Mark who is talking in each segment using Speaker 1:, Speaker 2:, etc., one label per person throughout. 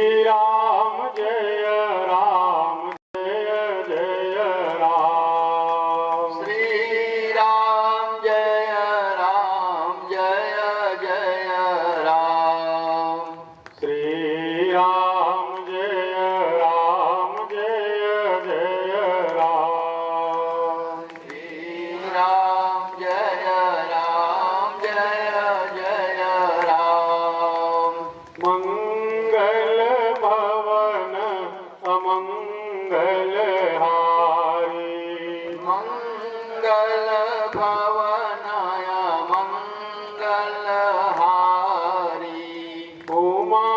Speaker 1: राम जय राम जय जय राम।
Speaker 2: श्री राम जय जय राम।
Speaker 1: श्री राम जय जय जय राम।
Speaker 2: श्री राम जय जय राम।
Speaker 1: मंगल भवन अमंगल हारी।
Speaker 2: मंगल भवनाय मंगल हारी।
Speaker 1: उमा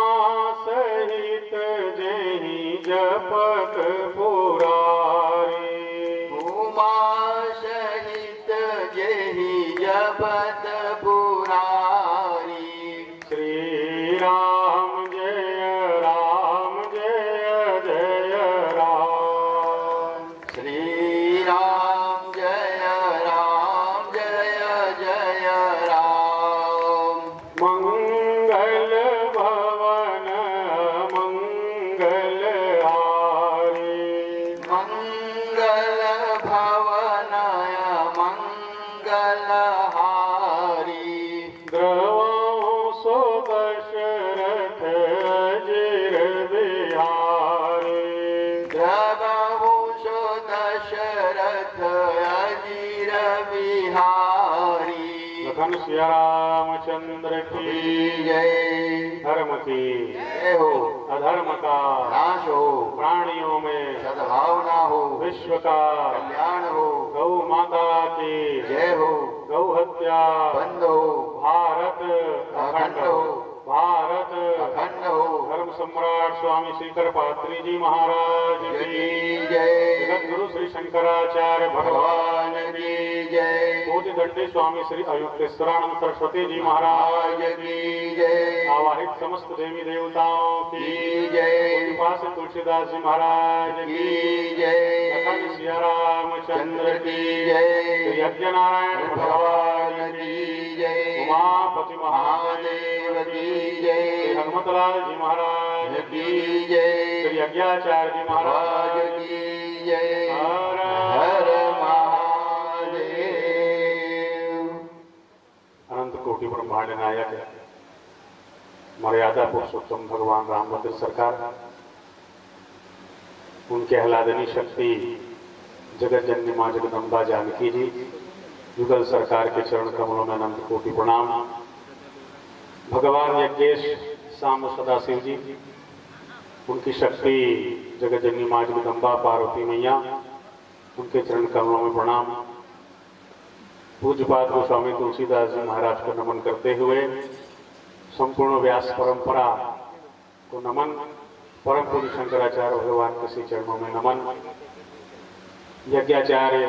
Speaker 1: सहित जहि जपत पुरारी।
Speaker 2: उमा सहित जेहि जपत पुरारी।
Speaker 1: श्री राम जय जय राम।
Speaker 2: श्री राम जय जय राम।
Speaker 1: मंगल भवन मंगल हारी।
Speaker 2: मंगल भवनाय मंगल हारी।
Speaker 1: द्रवंसो दशरथ अजिर बिहारी।
Speaker 2: द्रवहुषो दशरथ अजिर बिहारी।
Speaker 1: लखन सिया रामचंद्र की
Speaker 2: जय।
Speaker 1: धर्म की
Speaker 2: जय हो।
Speaker 1: अधर्म का
Speaker 2: नाश हो।
Speaker 1: प्राणियों में
Speaker 2: सद्भावना हो।
Speaker 1: विश्व का
Speaker 2: कल्याण हो।
Speaker 1: गौ माता की
Speaker 2: जय हो।
Speaker 1: गौ हत्या
Speaker 2: बंद हो।
Speaker 1: भारत अखंड हो। भारत
Speaker 2: अखंड हो।
Speaker 1: धर्म सम्राट स्वामी श्रीकर पात्री जी महाराज की
Speaker 2: जय।
Speaker 1: जगत गुरु श्री शंकराचार्य भगवान
Speaker 2: भगवान की जय।
Speaker 1: पूज्य दंडी स्वामी श्री अयुक्तेश्वरानंद सरस्वती जी महाराज
Speaker 2: की जय।
Speaker 1: आवाहित समस्त देवी देवताओं की
Speaker 2: जय।
Speaker 1: पूज्यपाद तुलसीदास जी महाराज की
Speaker 2: जय।
Speaker 1: लखन सिया रामचंद्र की
Speaker 2: जय।
Speaker 1: श्री यज्ञ नारायण भगवान की
Speaker 2: जय।
Speaker 1: उमापति
Speaker 2: महादेव की जय।
Speaker 1: श्री हनुमतलाल जी महाराज
Speaker 2: की जय।
Speaker 1: श्री यज्ञाचार्य जी महाराज
Speaker 2: की जय।
Speaker 1: हर
Speaker 2: हर महादेव।
Speaker 1: अनंत कोटि ब्रह्मांड नायक मर्यादा पुरुषोत्तम भगवान रामभद्र सरकार, उनके आह्लादनी शक्ति जगत जननी मां जगदम्बा जानकी जी, युगल सरकार के चरण कमलों में अनंत कोटि प्रणाम। भगवान यज्ञेश साम सदाशिव जी, उनकी शक्ति जगत जननी मां जगदम्बा पार्वती मैया, उनके चरण कमलों में प्रणाम। पूज्यपाद गोस्वामी तुलसीदास जी महाराज को नमन करते हुए संपूर्ण व्यास परंपरा को नमन। परम पूज्य शंकराचार्य भगवान के श्री चरणों में नमन। यज्ञाचार्य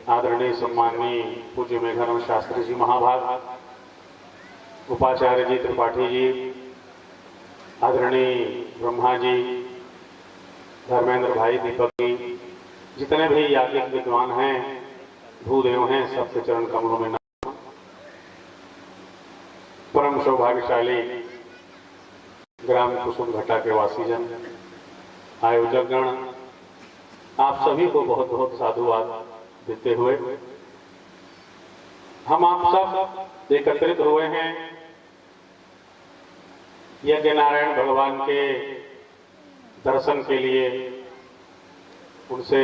Speaker 1: आदरणीय सम्माननीय पूज्य मेघानंद शास्त्री जी महाभाग, उपाचार्य जी त्रिपाठी जी, आदरणीय ब्रह्मा जी, धर्मेंद्र भाई, दीपक जी, जितने भी याज्ञिक विद्वान हैं, भूदेव हैं, सबके चरण कमलों में नमन। परम सौभाग्यशाली ग्राम कुसुम घटा के वासीजन, आयोजक गण, आप सभी को बहुत बहुत साधुवाद देते हुए हम आप सब एकत्रित हुए हैं यज्ञ नारायण भगवान के दर्शन के लिए, उनसे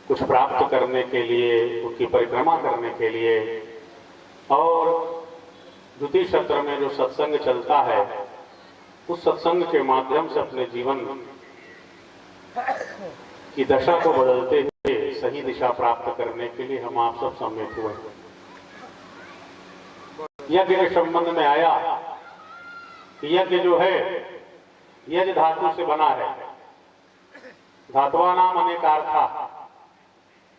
Speaker 1: कुछ प्राप्त करने के लिए, उनकी परिक्रमा करने के लिए, और द्वितीय सत्र में जो सत्संग चलता है उस सत्संग के माध्यम से अपने जीवन की दशा को बदलते हुए सही दिशा प्राप्त करने के लिए हम आप सब सम्मिलित हुए। यज्ञ के संबंध में आया कि यज्ञ जो है यज्ञ धातु से बना है। धातुआ नाम अनेकार्था,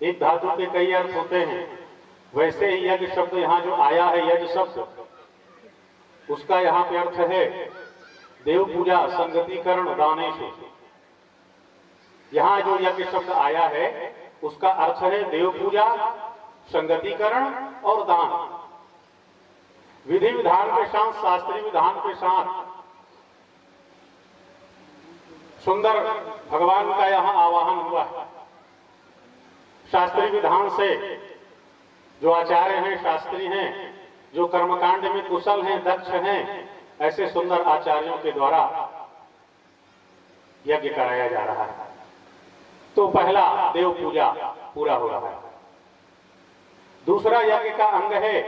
Speaker 1: एक धातु के कई अर्थ होते हैं। वैसे ही यज्ञ शब्द यहाँ जो आया है, यज्ञ शब्द, उसका यहाँ पे अर्थ है देव पूजा संगतिकरण दानेशु। यहाँ जो यज्ञ शब्द आया है उसका अर्थ है देव पूजा, संगतिकरण और दान। विधि विधान के साथ, शास्त्रीय विधान के साथ सुंदर भगवान का यहाँ आवाहन हुआ है। शास्त्रीय विधान से जो आचार्य हैं, शास्त्री हैं, जो कर्मकांड में कुशल हैं, दक्ष हैं, ऐसे सुंदर आचार्यों के द्वारा यज्ञ कराया जा रहा है। तो पहला देव पूजा पूरा हो रहा है। दूसरा यज्ञ का अंग है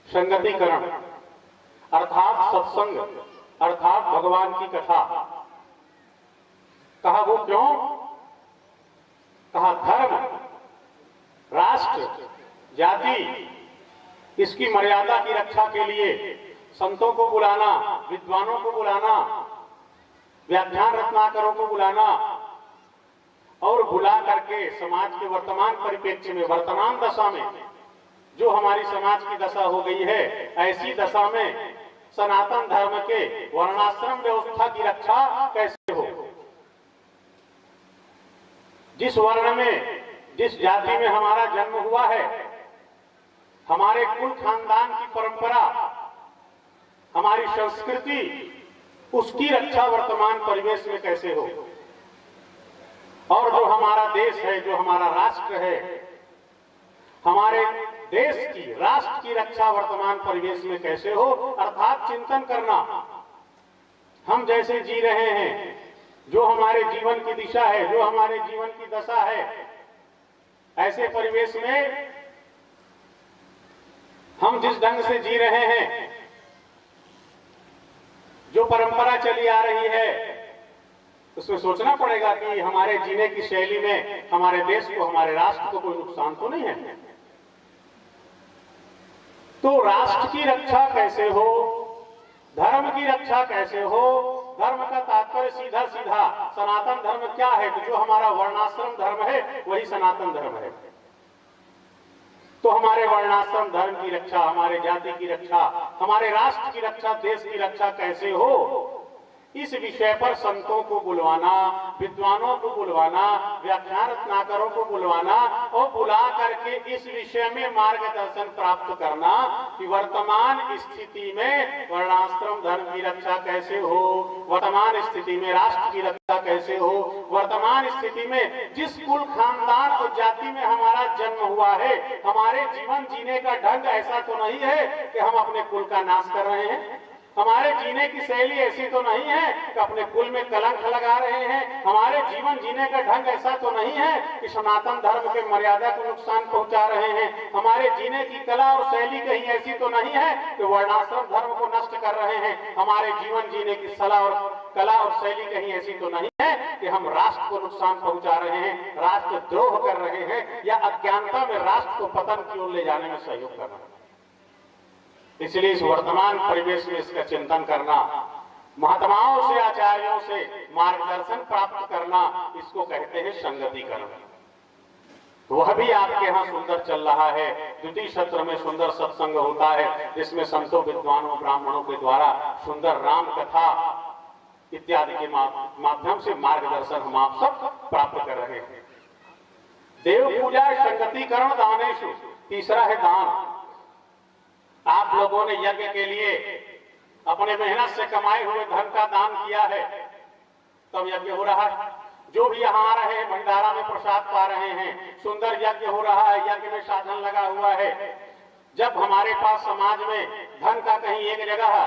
Speaker 1: संगतिकरण, अर्थात सत्संग, अर्थात भगवान की कथा। कहा वो क्यों? कहा धर्म, राष्ट्र, जाति, इसकी मर्यादा की रक्षा के लिए संतों को बुलाना, विद्वानों को बुलाना, व्याख्यान रत्नाकरों को बुलाना और बुला करके समाज के वर्तमान परिप्रेक्ष्य में, वर्तमान दशा में जो हमारी समाज की दशा हो गई है, ऐसी दशा में सनातन धर्म के वर्णाश्रम व्यवस्था की रक्षा कैसे हो। जिस वर्ण में, जिस जाति में हमारा जन्म हुआ है, हमारे कुल खानदान की परंपरा, हमारी संस्कृति, उसकी रक्षा वर्तमान परिवेश में कैसे हो। और जो हमारा देश है, जो हमारा राष्ट्र है, हमारे देश की, राष्ट्र की रक्षा वर्तमान परिवेश में कैसे हो, अर्थात चिंतन करना। हम जैसे जी रहे हैं, जो हमारे जीवन की दिशा है, जो हमारे जीवन की दशा है, ऐसे परिवेश में हम जिस ढंग से जी रहे हैं, जो परंपरा चली आ रही है, उसमें सोचना पड़ेगा कि हमारे जीने की शैली में हमारे देश को, हमारे राष्ट्र को कोई नुकसान तो नहीं है। तो राष्ट्र की रक्षा कैसे हो, धर्म की रक्षा कैसे हो। धर्म का तात्पर्य सीधा सीधा सनातन धर्म क्या है, तो जो हमारा वर्णाश्रम धर्म है वही सनातन धर्म है। तो हमारे वर्णाश्रम धर्म की रक्षा, हमारे जाति की रक्षा, हमारे राष्ट्र की रक्षा, देश की रक्षा कैसे हो, इस विषय पर संतों को बुलवाना, विद्वानों को बुलवाना, व्याख्यान रत्नाकरों को बुलवाना और बुला करके इस विषय में मार्गदर्शन प्राप्त करना कि वर्तमान स्थिति में वर्णाश्रम धर्म की रक्षा कैसे हो, वर्तमान स्थिति में राष्ट्र की रक्षा कैसे हो, वर्तमान स्थिति में जिस कुल खानदान और जाति में हमारा जन्म हुआ है, हमारे जीवन जीने का ढंग ऐसा तो नहीं है कि हम अपने कुल का नाश कर रहे हैं। हमारे जीने की शैली ऐसी तो नहीं है कि अपने कुल में कलंक लगा रहे हैं। हमारे जीवन जीने का ढंग ऐसा तो नहीं है कि सनातन धर्म के मर्यादा को नुकसान पहुंचा रहे हैं। हमारे जीने की कला और शैली कहीं ऐसी तो नहीं है कि वर्णाश्रम धर्म को नष्ट कर रहे हैं। हमारे जीवन जीने की कला और शैली कहीं ऐसी तो नहीं है कि हम राष्ट्र को नुकसान पहुंचा रहे हैं, राष्ट्र द्रोह कर रहे हैं या अज्ञानता में राष्ट्र को पतन की ओर ले जाने में सहयोग कर रहे हैं। इसलिए इस वर्तमान परिवेश में इसका चिंतन करना, महात्माओं से, आचार्यों से मार्गदर्शन प्राप्त करना, इसको कहते हैं संगतिकरण। वह भी आपके यहाँ सुंदर चल रहा है। द्वितीय सत्र में सुंदर सत्संग होता है, जिसमें संतों, विद्वानों, ब्राह्मणों के द्वारा सुंदर राम कथा इत्यादि के माध्यम से मार्गदर्शन हम आप सब प्राप्त कर रहे हैं। देव पूजा संगतिकरण दानेषु, तीसरा है दान। आप लोगों ने यज्ञ के लिए अपने मेहनत से कमाए हुए धन का दान किया है, तब यज्ञ हो रहा है। जो भी यहाँ आ रहे हैं, भंडारा में प्रसाद पा रहे हैं, सुंदर यज्ञ हो रहा है, यज्ञ में साधन लगा हुआ है। जब हमारे पास समाज में धन का कहीं एक जगह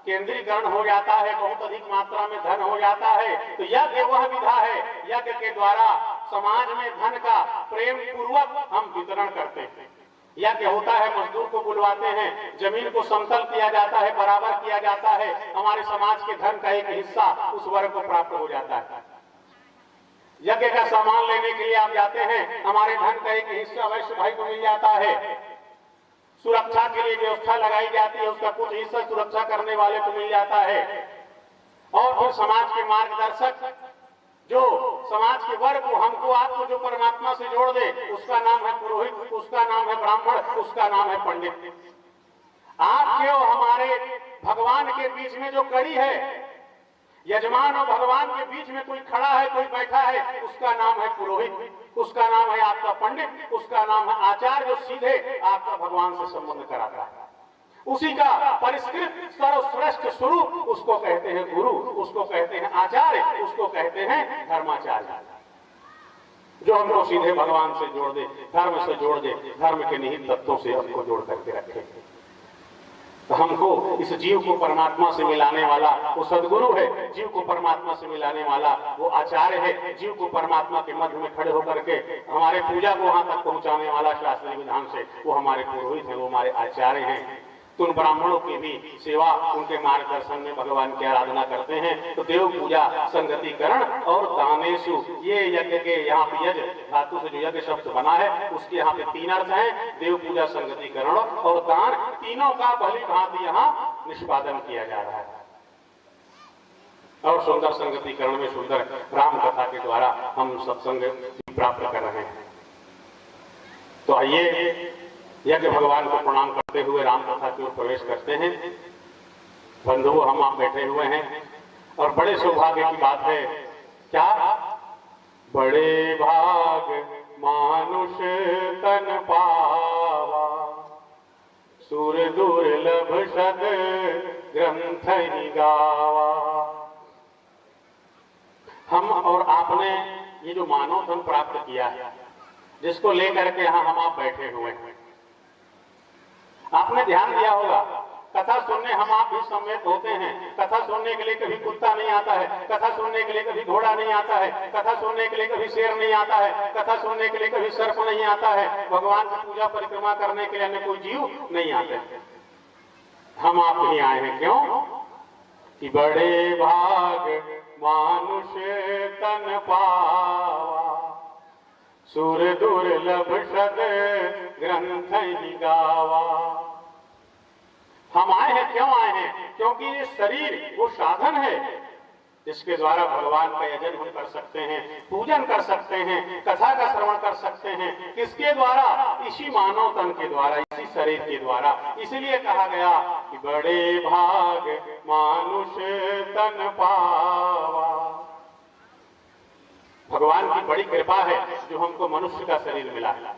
Speaker 1: केंद्रीकरण हो जाता है, बहुत अधिक मात्रा में धन हो जाता है, तो यज्ञ वह विधा है, यज्ञ के द्वारा समाज में धन का प्रेम पूर्वक हम वितरण करते हैं। यज्ञ होता है, मजदूर को बुलवाते हैं, जमीन को समतल किया जाता है, बराबर किया जाता है, हमारे समाज के धन का एक हिस्सा उस वर्ग को प्राप्त हो जाता है। यज्ञ का सामान लेने के लिए आप जाते हैं, हमारे धन का एक हिस्सा वैश्य भाई को मिल जाता है। सुरक्षा के लिए व्यवस्था लगाई जाती है, उसका कुछ हिस्सा सुरक्षा करने वाले को मिल जाता है। और फिर समाज के मार्गदर्शक, जो समाज के वर्ग को, हमको आपको जो परमात्मा से जोड़ दे, उसका नाम है पुरोहित, उसका नाम है ब्राह्मण, उसका नाम है पंडित। आपके और हमारे भगवान के बीच में जो कड़ी है, यजमान और भगवान के बीच में कोई खड़ा है, कोई बैठा है, उसका नाम है पुरोहित, उसका नाम है आपका पंडित, उसका नाम है आचार्य, जो सीधे आपका भगवान से संबंध कराता है। उसी का परिष्कृत सर्वश्रेष्ठ स्वरूप उसको कहते हैं गुरु, उसको कहते हैं आचार्य, उसको कहते हैं धर्माचार्य, जो हमको सीधे भगवान से जोड़ दे, धर्म से जोड़ दे, धर्म के निहित तत्वों से हमको जोड़ करके रखे। तो हमको इस जीव को परमात्मा से मिलाने वाला वो सदगुरु है, जीव को परमात्मा से मिलाने वाला वो आचार्य है, जीव को परमात्मा के मध्य में खड़े होकर के हमारे पूजा को वहां तक पहुंचाने वाला शास्त्रीय विधान से वो हमारे पुरोहित हैं, वो हमारे आचार्य हैं। तो उन ब्राह्मणों की भी सेवा, उनके मार्गदर्शन में भगवान की आराधना करते हैं। तो देव पूजा, संगतिकरण और दानेशु, ये यज्ञ के यहाँ पे यज्ञ धातु से जो यज्ञ शब्द बना है उसके यहाँ पे 3 अर्थ हैं, देव पूजा, संगतिकरण और दान। तीनों का भली भांति यहाँ निष्पादन किया जा रहा है और सुंदर संगतिकरण में सुंदर राम कथा के द्वारा हम सत्संग प्राप्त कर रहे हैं। तो आइए यज्ञ भगवान को प्रणाम करते हुए राम कथा की ओर प्रवेश करते हैं। बंधुओं, हम आप बैठे हुए हैं और बड़े सौभाग्य की बात है। क्या? बड़े भाग मानुष तन पावा, सुर दुर्लभ सद ग्रंथ ही गावा। हम और आपने ये जो मानव धन प्राप्त किया है, जिसको लेकर के यहाँ हम आप बैठे हुए हैं, आपने ध्यान दिया होगा कथा सुनने हम आप भी सम्मिलित होते हैं। कथा सुनने के लिए कभी कुत्ता नहीं आता है, कथा सुनने के लिए कभी घोड़ा नहीं आता है, कथा सुनने के लिए कभी शेर नहीं आता है, कथा सुनने के लिए कभी सर्प नहीं आता है, भगवान की पूजा परिक्रमा करने के लिए हमें कोई जीव नहीं आते। हम आप ही आए हैं। क्यों? कि बड़े भाग मानुष तन पावा, सुर दुर्लभ सद ग्रंथ ही गावा। हम आए हैं, क्यों आए हैं? क्योंकि ये शरीर वो साधन है जिसके द्वारा भगवान का यजन हम कर सकते हैं, पूजन कर सकते हैं, कथा का श्रवण कर सकते हैं। किसके द्वारा? इसी मानव तन के द्वारा, इसी शरीर के द्वारा। इसलिए कहा गया कि बड़े भाग मानुष तन पावा। भगवान की बड़ी कृपा है जो हमको मनुष्य का शरीर मिला है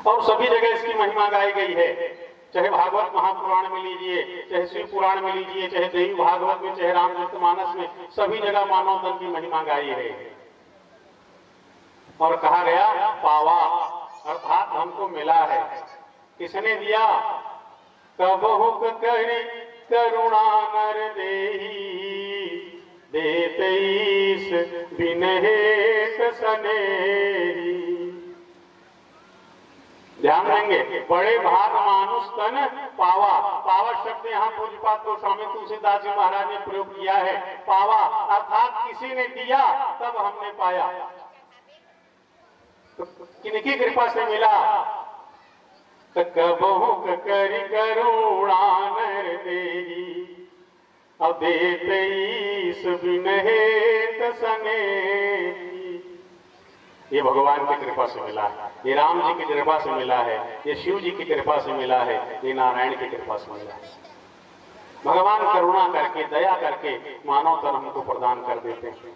Speaker 1: और सभी जगह इसकी महिमा गाई गई है। चाहे भागवत महापुराण में लीजिए, चाहे शिव पुराण में लीजिए, चाहे देवी भागवत में, चाहे रामचरितमानस में, सभी जगह मानव तन की महिमा गाई है। और कहा गया पावा, अर्थात हमको मिला है। किसने दिया? कबहु करी करुणा नर देही, देते ईश बिनहेत सनेही। ध्यान देंगे, बड़े भाग मानुष तन पावा। पावा शब्द यहाँ पूज्यपाद गोस्वामी तुलसीदास जी महाराज ने प्रयोग किया है। पावा अर्थात किसी ने दिया तब हमने पाया। तो किनकी कृपा से मिला? कबहु करी करुणा नर देही, अब देते ईश बिनहेत सनेही। ये भगवान की कृपा से मिला है, ये राम जी की कृपा से मिला है, ये शिव जी की कृपा से मिला है, ये नारायण की कृपा से मिला है। भगवान करुणा करके, दया करके मानव तन हमको प्रदान कर देते हैं।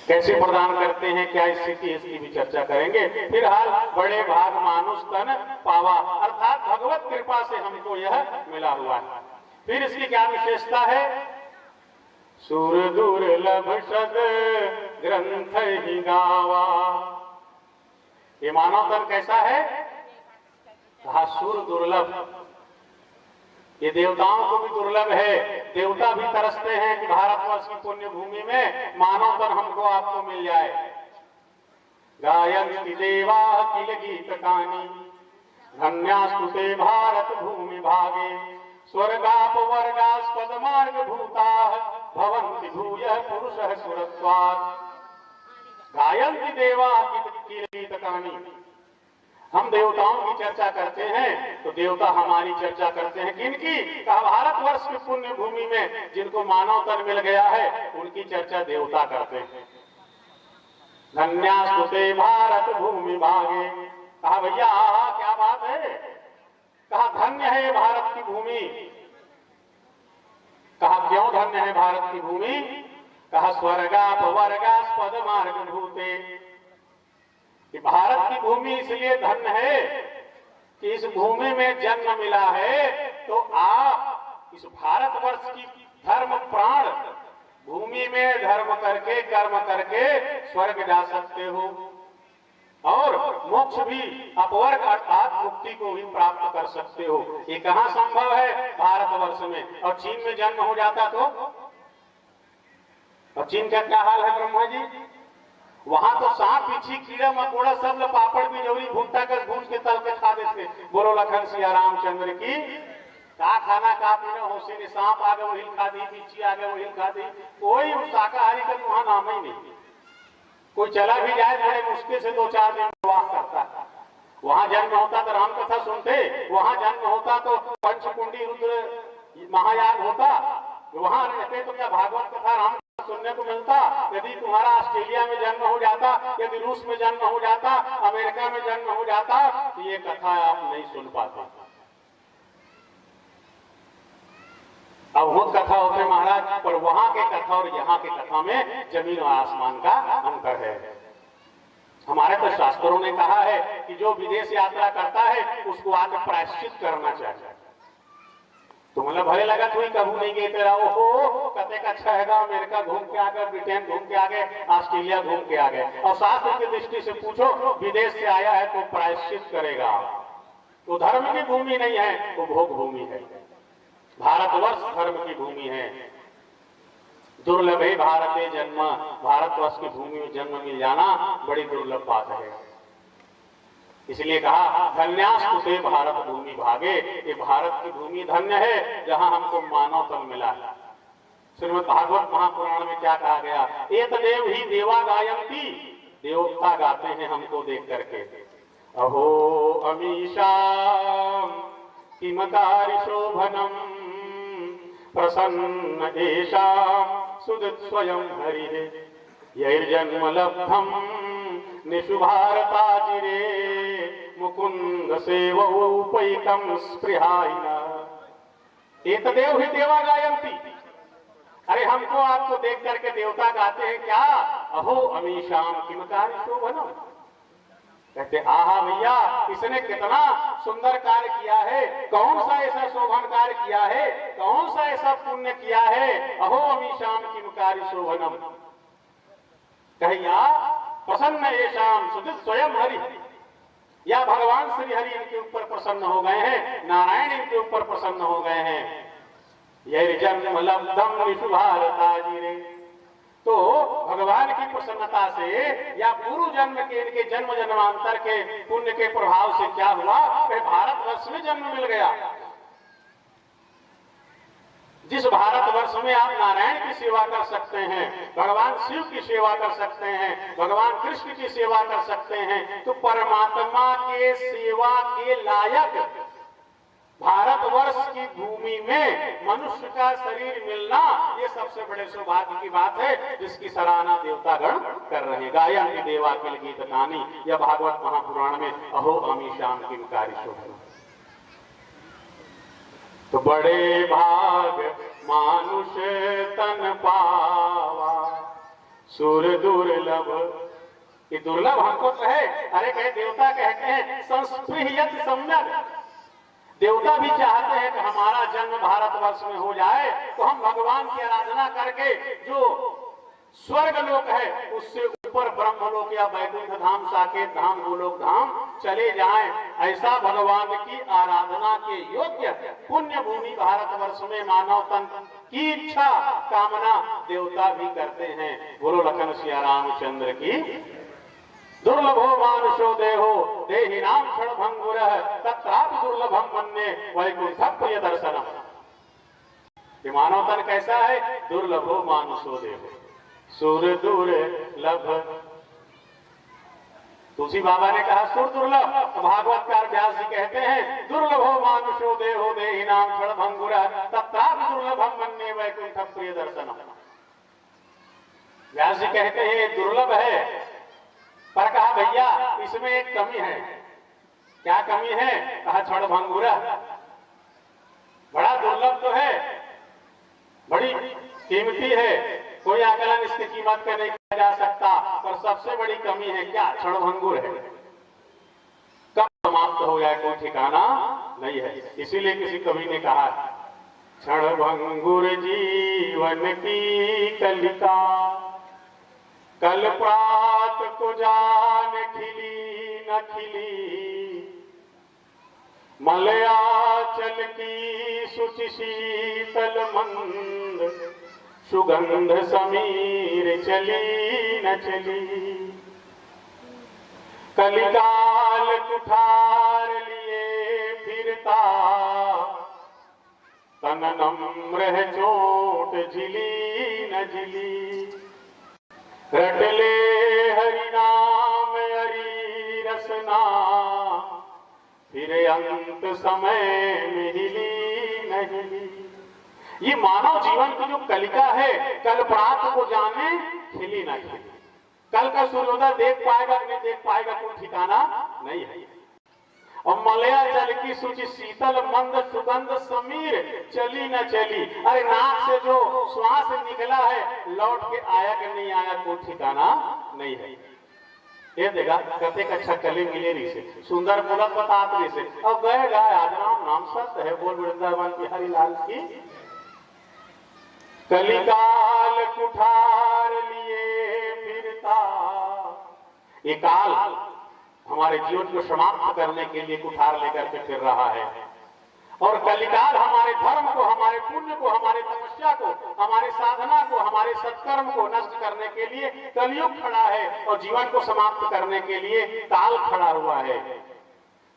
Speaker 1: कैसे प्रदान करते हैं, क्या स्थिति, इसकी भी चर्चा करेंगे। फिलहाल बड़े भाग मानुष तन पावा, अर्थात भगवत कृपा से हमको यह मिला हुआ है। फिर इसकी क्या विशेषता है? सुर दुर्लभ सद ग्रंथ ही गावा। ये मानव तन कैसा है? कहा सुर दुर्लभ। ये देवताओं को भी दुर्लभ है। देवता भी तरसते हैं कि भारतवर्ष की पुण्य भूमि में मानव तन हमको आपको मिल जाए। गायन्ति देवा किल गीत कानी, धन्यास्तुते भारत भूमि भागे। स्वर्गाप वर्गास्पद मार्ग भूता, भवन्ति भूयः पुरुषः सुरत्वात्। गायन्ति देवा किल गीत कानी। हम देवताओं की चर्चा करते हैं तो देवता हमारी चर्चा करते हैं। किनकी? कहा भारतवर्ष की पुण्य भूमि में जिनको मानव तन मिल गया है उनकी चर्चा देवता करते हैं। धन्यास्तुते भारत भूमि भागे। कहा भैया क्या बात है? कहा धन्य है भारत की भूमि। कहा क्यों धन्य है भारत की भूमि? कहा स्वर्गाप वर्गास्पद मार्ग भूते। कि भारत की भूमि इसलिए धन्य है कि इस भूमि में जन्म मिला है, तो आप इस भारतवर्ष की धर्म प्राण भूमि में धर्म करके कर्म करके स्वर्ग जा सकते हो और मोक्ष भी अपवर्ग अर्थात मुक्ति को भी प्राप्त कर सकते हो। ये कहां संभव है? भारतवर्ष में। और चीन में जन्म हो जाता तो? और चीन का क्या हाल है ब्रह्मा जी? वहां तो सांप पीछी कीड़ा मकोड़ा सब पापड़ बिजौरी भुट्टा कर भून के तल के खा देते। बोलो लखन सिया रामचंद्र की। का खाना का पीना होशी ने, सांप आगे वही खा दी, पीछी आगे वही खा दी। कोई शाकाहारी का वहां नाम ही नहीं। कोई चला भी जाए बड़े मुश्किल से 2-4 दिन वास करता है। वहां जन्म होता तो राम कथा सुनते, वहां जन्म होता तो पंचकुंडी रुद्र महायाग होता, वहां रहते तो क्या भागवत कथा राम सुनने को मिलता। यदि तुम्हारा ऑस्ट्रेलिया में जन्म हो जाता, यदि रूस में जन्म हो जाता, अमेरिका में जन्म हो जाता, तो ये कथा आप नहीं सुन पाते। अद्भुत कथा होते महाराज, पर वहां के कथा और यहाँ के कथा में जमीन और आसमान का अंतर है। हमारे तो शास्त्रों ने कहा है कि जो विदेश यात्रा करता है उसको आगे प्रायश्चित करना चाहिए। तो मतलब भले लगा कोई कभी नहीं गए तेरा, ओहो कते का अच्छा है, अमेरिका घूम के आ गए, ब्रिटेन घूम के आ गए, ऑस्ट्रेलिया घूम के आ गए। और शास्त्र की दृष्टि से पूछो, विदेश से आया है तो प्रायश्चित करेगा। तो धर्म की भूमि नहीं है, वो भोग भूमि है। भारतवर्ष धर्म की भूमि है। दुर्लभ है भारत जन्म, भारतवर्ष की भूमि में जन्म मिल जाना बड़ी दुर्लभ बात है। इसलिए कहा धन्यास्तुते भारत भूमि भागे, ये भारत की भूमि धन्य है जहां हमको मानव तन मिला है। श्रीमद् भागवत महापुराण में क्या कहा गया? एक देव ही देवा गायंती, देवता गाते हैं हमको देख करके। अहो अमीशा किमकारी शोभनम प्रसन्न एषा सुदृत स्वयं हरि यैर्जन्म लब्धम निषु भारताजिरे मुकुंद सेवोपैकम स्पृहाइना। एतदेव ही देवा गायंती। अरे हमको आपको देख करके देवता गाते हैं क्या? अहो अमीशाम किमकारी शोभनम। कहते आहा भैया इसने कितना सुंदर कार्य किया है, कौन सा ऐसा शोभन कार्य किया है, कौन सा ऐसा पुण्य किया है। अहो अमीशाम किमकारी शोभनम। कहिया प्रसन्न येषाम सुदित स्वयं हरि, या भगवान श्री हरि इनके ऊपर प्रसन्न हो गए हैं, नारायण इनके ऊपर प्रसन्न हो गए हैं। यह जन्म लब्धम विशु भारताजिरे। तो भगवान की प्रसन्नता से या पूर्व जन्म के इनके जन्म जन्मांतर के पुण्य के प्रभाव से क्या हुआ कि भारतवर्ष में जन्म मिल गया। जिस भारतवर्ष में आप नारायण की सेवा कर सकते हैं, भगवान शिव की सेवा कर सकते हैं, भगवान कृष्ण की सेवा कर सकते हैं, तो परमात्मा के सेवा के लायक भारतवर्ष की भूमि में मनुष्य का शरीर मिलना ये सबसे बड़े सौभाग्य की बात है, जिसकी सराहना देवतागण कर रहे हैं। गायन की देवा के गीत गानी या भागवत महापुराण में अहो अमीशाम किमकारी शोभनम। तो बड़े भाग मानुष तन पावा सुर दुर्लभ। ये दुर्लभ हमको कहे, अरे कहे देवता कहते हैं संस्पृहयत सम्यक। देवता भी चाहते हैं कि हमारा जन्म भारतवर्ष में हो जाए तो हम भगवान की आराधना करके जो स्वर्ग लोक है उससे ऊपर ब्रह्मलोक या वैकुंठ धाम, साकेत धाम, गोलोक धाम चले जाएं। ऐसा भगवान की आराधना के योग्य पुण्य भूमि भारतवर्ष में मानव तन की इच्छा कामना देवता भी करते हैं। बोलो लखन सिया रामचंद्र की। दुर्लभो मानुषो देहो देहि नाम क्षण भंगुरः तत्रापि दुर्लभम मन्ये वैकुंठ प्रिय दर्शनम। ये मानव तन कैसा है? दुर्लभो मानुषो देहो सुर दुर्लभ। तुलसी बाबा ने कहा सुर दुर्लभ, तो भागवतकार व्यास जी कहते हैं दुर्लभो मानुषो देहो देहि नाम क्षण भंगुरः तत्रापि दुर्लभम मन्ये वैकुंठ प्रिय दर्शनम। व्यास जी कहते हैं दुर्लभ है, पर कहा भैया इसमें एक कमी है। क्या कमी है? कहा क्षण भंगुरः। बड़ा दुर्लभ तो है, बड़ी कीमती है, कोई आकलन इसकी कीमत का नहीं किया जा सकता। और सबसे बड़ी कमी है क्या? क्षणभंगुर है, कब समाप्त हो जाए कोई ठिकाना नहीं है। इसीलिए किसी कवि ने कहा, क्षणभंगुर जीवन की कलिका, कल प्रात को जान खिली न खिली, मलयाचल की शुचि शीतल मंद, सुगंध समीर चली न चली, कलिकाल कुठार लिए फिरता, तन नम्र है चोट झिली न झिली, रट ले हरि नाम हरि रसना, फिर अंत समय में हिली न हिली। ये मानव जीवन की जो कलिका है, कल प्रात को जाने खिली न खिली, कल का सूर्योदय देख पाएगा कि नहीं देख पाएगा कोई ठिकाना नहीं है। और मलया जल की शुचि शीतल मंद, सुगंध समीर चली न चली, अरे नाक से जो श्वास निकला है लौट के आया कि नहीं आया कोई ठिकाना नहीं है। ये देगा कतेक अच्छा कले मिले रही से, सुंदर बोलत बतात रही से, और गए गाय आज नाम सत्य है, बोल वृंदावन बिहारी लाल की। कलिकाल कुठार लिए फिरता, ये काल हमारे जीवन को समाप्त करने के लिए कुठार लेकर के फिर रहा है। और कलिकाल हमारे धर्म को, हमारे पुण्य को, हमारे तपस्या को, हमारे साधना को, हमारे सत्कर्म को नष्ट करने के लिए कलयुग खड़ा है, और जीवन को समाप्त करने के लिए काल खड़ा हुआ है।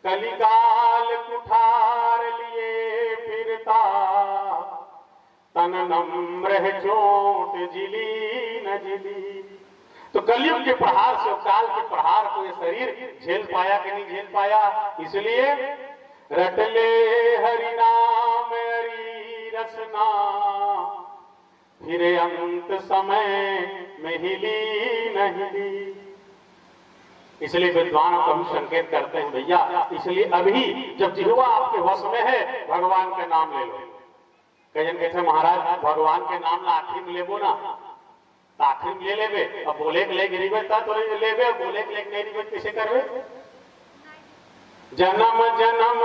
Speaker 1: कलिकाल कुठार लिए फिरता, तन नम्र है चोट झिली न झिली। तो कलयुग के प्रहार से, काल के प्रहार को ये शरीर झेल पाया कि नहीं झेल पाया। इसलिए रट ले हरि नाम हरि रसना, फिर अंत समय में हिली न हिली। इसलिए विद्वान कभी संकेत करते हैं, भैया इसलिए अभी जब जिह्वा आपके वश में है भगवान का नाम ले लो। कई जन कहते महाराज भगवान के नाम ना आखिर में लेबो ना, आखिर में ले लेबे, अब बोले के ले गिरीबे तो लेबे, बोले के ले नहीं गिरीबे कैसे करबे। जन्म जन्म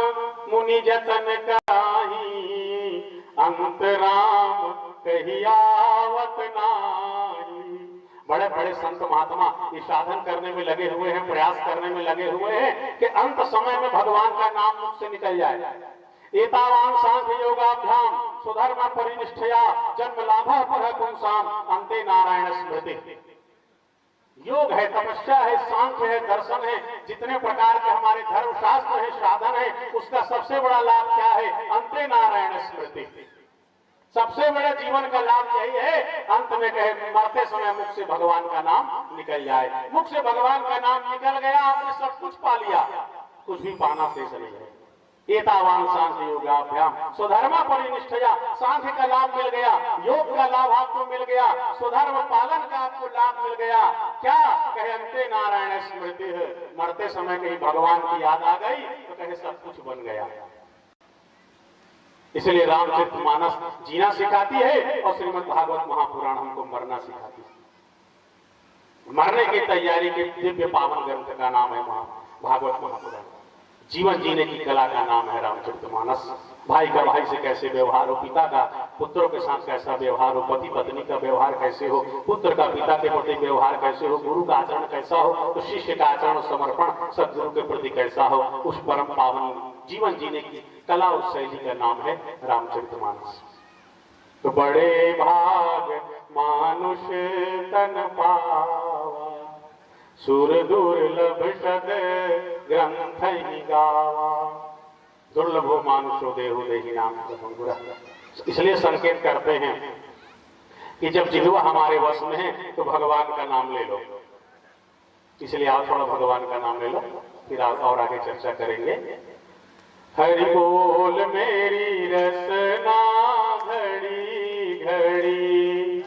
Speaker 1: मुनि जतन काही, अंत राम कहियावत नाही। बड़े बड़े संत महात्मा ये साधन करने में लगे हुए हैं, प्रयास करने में लगे हुए हैं कि अंत समय में भगवान का नाम मुख से निकल जाए। एतावान सांख्य योगाभ्याम सुधर्म परिनिष्ठया जन्म लाभः परः पुंसाम अंते नारायण स्मृति। योग है, तपस्या है, सांख्य है, दर्शन है, जितने प्रकार के हमारे धर्म शास्त्र है, साधन है, उसका सबसे बड़ा लाभ क्या है? अंते नारायण स्मृति। सबसे बड़ा जीवन का लाभ यही है, अंत में कहे मरते समय मुख से भगवान का नाम निकल जाए। मुख से भगवान का नाम निकल गया, आपने सब कुछ पा लिया, कुछ भी पाना शेष नहीं है। एतावान सांख्य योगाभ्याम स्वधर्मा परिनिष्ठया, सांख्य का लाभ मिल गया, योग का लाभ आपको मिल गया, स्वधर्म पालन का आपको लाभ मिल गया। क्या कहे? अंते नारायण स्मृति है, मरते समय कहीं भगवान की याद आ गई तो कहे सब कुछ बन गया। इसलिए रामचरितमानस जीना सिखाती है और श्रीमद् भागवत महापुराण हमको मरना सिखाती है। मरने की तैयारी के दिव्य पावन ग्रंथ का नाम है भागवत महापुराण। जीवन जीने की कला का नाम है रामचरितमानस। भाई का भाई से कैसे व्यवहार हो, पिता का पुत्रों के साथ कैसा व्यवहार हो, पति पत्नी का व्यवहार कैसे हो, पुत्र का पिता के प्रति व्यवहार कैसे हो, गुरु का आचरण कैसा हो, तो शिष्य का आचरण समर्पण सदगुरु के प्रति कैसा हो, उस परम पावन जीवन जीने की कला उस शैली का नाम है रामचरितमानस। तो बड़े भाग मानुष तन पावा, सुर दुर्लभ सद ग्रंथ ही गावा, दुर्लभो मानुषो देहु देहि नाम भंगुरा। इसलिए संकेत करते हैं कि जब जिह्वा हमारे वश में है तो भगवान का नाम ले लो। इसलिए आप थोड़ा भगवान का नाम ले लो, फिर आप और आगे चर्चा करेंगे। हरि बोल मेरी रसना घड़ी घड़ी,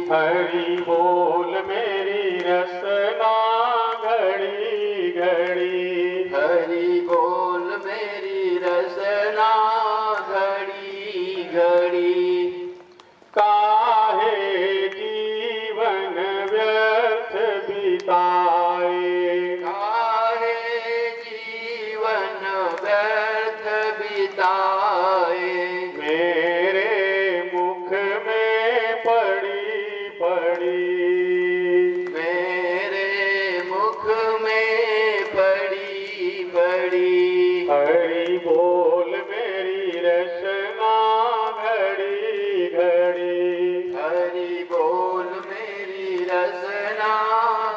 Speaker 1: हरि बोल मेरी रसना घड़ी घड़ी,
Speaker 2: हरि बोल मेरी रसना बिताए।
Speaker 1: मेरे मुख में पड़ी पड़ी,
Speaker 2: मेरे मुख में पड़ी पड़ी।
Speaker 1: हरि बोल मेरी रचना घड़ी घड़ी।
Speaker 2: हरि बोल मेरी रचना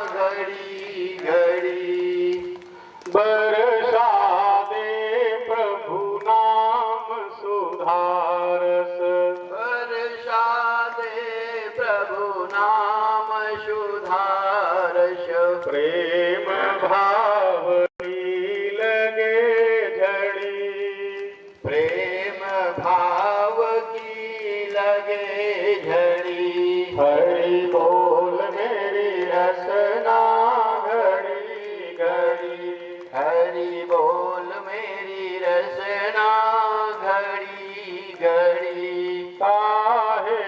Speaker 2: घड़ी घड़ी।
Speaker 1: बरसा दे प्रभु नाम सुधारस,
Speaker 2: वर्षा दे प्रभु नाम सुधारस।
Speaker 1: प्रेम भाव की लगे झड़ी,
Speaker 2: प्रेम भाव की लगे झड़ी।
Speaker 1: हरि बोल मेरी रचना घड़ी घड़ी।
Speaker 2: हरि बोल मेरी रचना घड़ी घड़ी।
Speaker 1: काहे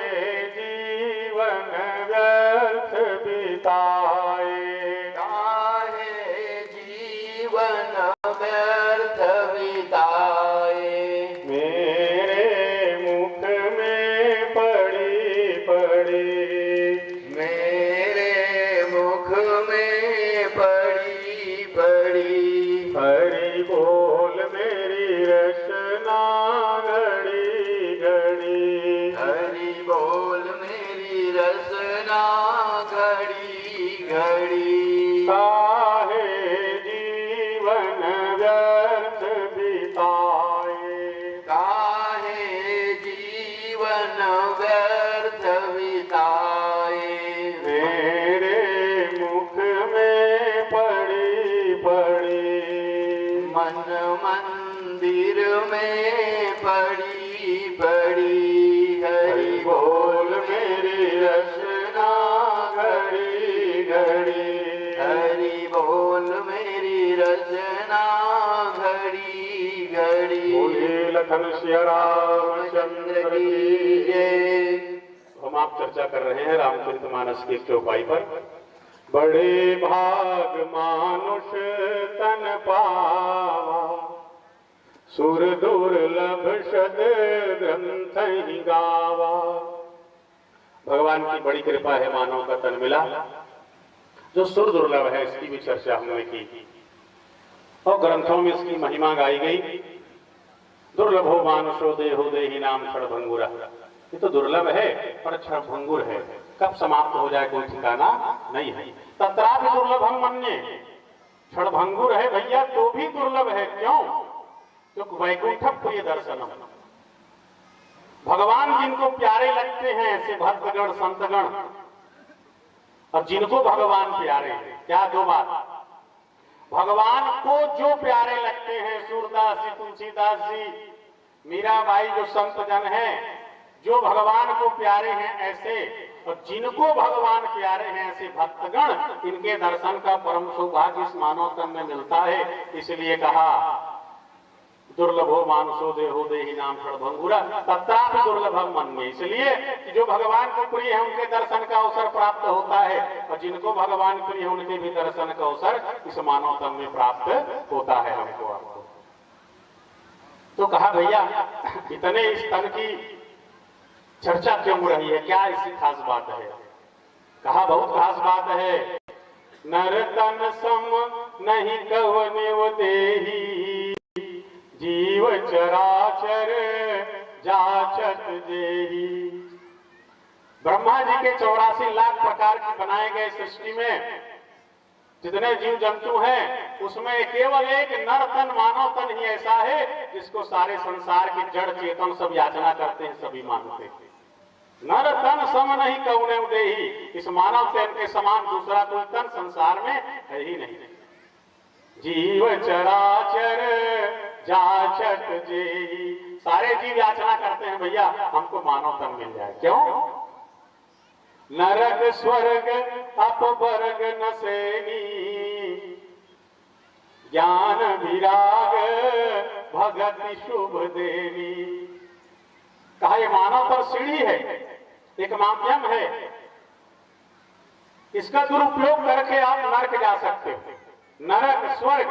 Speaker 1: जीवन व्यर्थ बिताए,
Speaker 2: काहे जीवन व्यर्थ बिताए।
Speaker 1: मेरे मुख में पड़ी पड़ी,
Speaker 2: मेरे मुख में पड़ी पड़ी।
Speaker 1: हरि बोल मेरी रचना घड़ी घड़ी।
Speaker 2: हरि बोल मेरी रचना घड़ी घड़ी।
Speaker 1: काहे जीवन व्यर्थ बिताए,
Speaker 2: काहे जीवन व्यर्थ बिताए।
Speaker 1: मेरे मुख में पड़ी पड़ी,
Speaker 2: मन मंदिर में पड़ी पड़ी।
Speaker 1: हरि बोल मेरी रचना घड़ी घड़ी।
Speaker 2: हरि बोल मेरी रचना घड़ी घड़ी।
Speaker 1: बोले लखन सिया
Speaker 2: रामचंद्र की जय।
Speaker 1: हम आप चर्चा कर रहे हैं रामचरितमानस की चौपाई पर। बड़े भाग मानुष तन पावा, सुर दुर्लभ शद ग्रंथ ही गावा। भगवान की बड़ी कृपा है, मानव का तन मिला। जो सुर दुर्लभ है इसकी भी चर्चा हमने की और ग्रंथों में इसकी महिमा गाई गई। दुर्लभो मानुषो देहो देहि नाम क्षणभंगुरा। ये तो दुर्लभ है पर क्षणभंगुर है, कब समाप्त हो जाए कोई ठिकाना नहीं है। तत्रा भी दुर्लभम मन्ये, क्षणभंगुर है भैया तो भी दुर्लभ है। क्यों? क्योंकि वैकुंठ प्रिय दर्शनम, भगवान जिनको प्यारे लगते हैं ऐसे भक्तगण संतगण, और जिनको भगवान प्यारे हैं, क्या दो बात, भगवान को जो प्यारे लगते हैं, सूरदास जी, तुलसीदास जी, मीराबाई जो संत जन हैं, जो भगवान को प्यारे हैं ऐसे, और जिनको भगवान प्यारे हैं ऐसे भक्तगण, इनके दर्शन का परम सौभाग्य इस मानव तन में मिलता है। इसलिए कहा दुर्लभो मानुषो देहो देहि नाम क्षणभंगुरा तत्रापि दुर्लभम मन्ये। इसलिए कि जो भगवान को प्रिय है उनके दर्शन का अवसर प्राप्त होता है, और जिनको भगवान प्रिय है उनके भी दर्शन का अवसर इस मानव तन में प्राप्त होता है हमको आपको। तो कहा भैया इतने इस तन की चर्चा क्यों हो रही है, क्या इसकी खास बात है? कहा बहुत खास बात है। नर तन सम नहीं कवनेव देही, जीव चराचर जाचत जेही। ब्रह्मा जी के 84 लाख प्रकार की बनाए गए सृष्टि में जितने जीव जंतु हैं उसमें केवल एक नर तन मानव तन ही ऐसा है जिसको सारे संसार के जड़ चेतन सब याचना करते हैं, सभी मानते हैं। नर तन सम नहीं कौने देही, इस मानव तन के समान दूसरा कोई तन संसार में है ही नहीं। जीव चराचर जाचत जेही, सारे जीव याचना करते हैं भैया हमको मानव तन मिल जाए। क्यों? नरक स्वर्ग अपवर्ग नसेनी, ज्ञान विराग भगति शुभ देनी। कहा ये मानव पर सीढ़ी है, एक माध्यम है, इसका दुरुपयोग करके आप नरक जा सकते हो। नरक स्वर्ग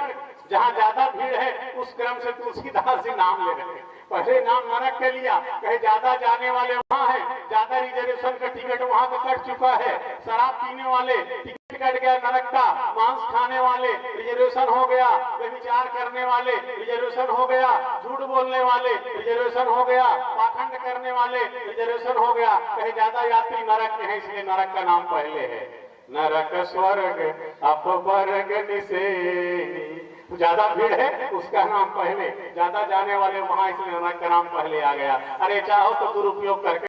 Speaker 1: जहाँ ज्यादा भीड़ है उस क्रम से तुलसीदास जी नाम ले रहे हैं। पहले नाम नरक के लिया, कहे ज्यादा जाने वाले वहाँ है, ज्यादा रिजर्वेशन का टिकट वहाँ का कट चुका है, शराब पीने वाले टिकट कट गया नरक का, मांस खाने वाले रिजर्वेशन हो गया, व्यभिचार करने वाले रिजर्वेशन हो गया, झूठ बोलने वाले रिजर्वेशन हो गया, पाखंड करने वाले रिजर्वेशन हो गया। कहे ज्यादा यात्री नरक में है, इसलिए नरक का नाम पहले है। नरक स्वर्ग अपवर्ग निसेनी, ज्यादा भीड़ है उसका नाम पहले, ज्यादा जाने वाले वहां, इसलिए नरक का नाम पहले आ गया। अरे चाहो तो दुरुपयोग करके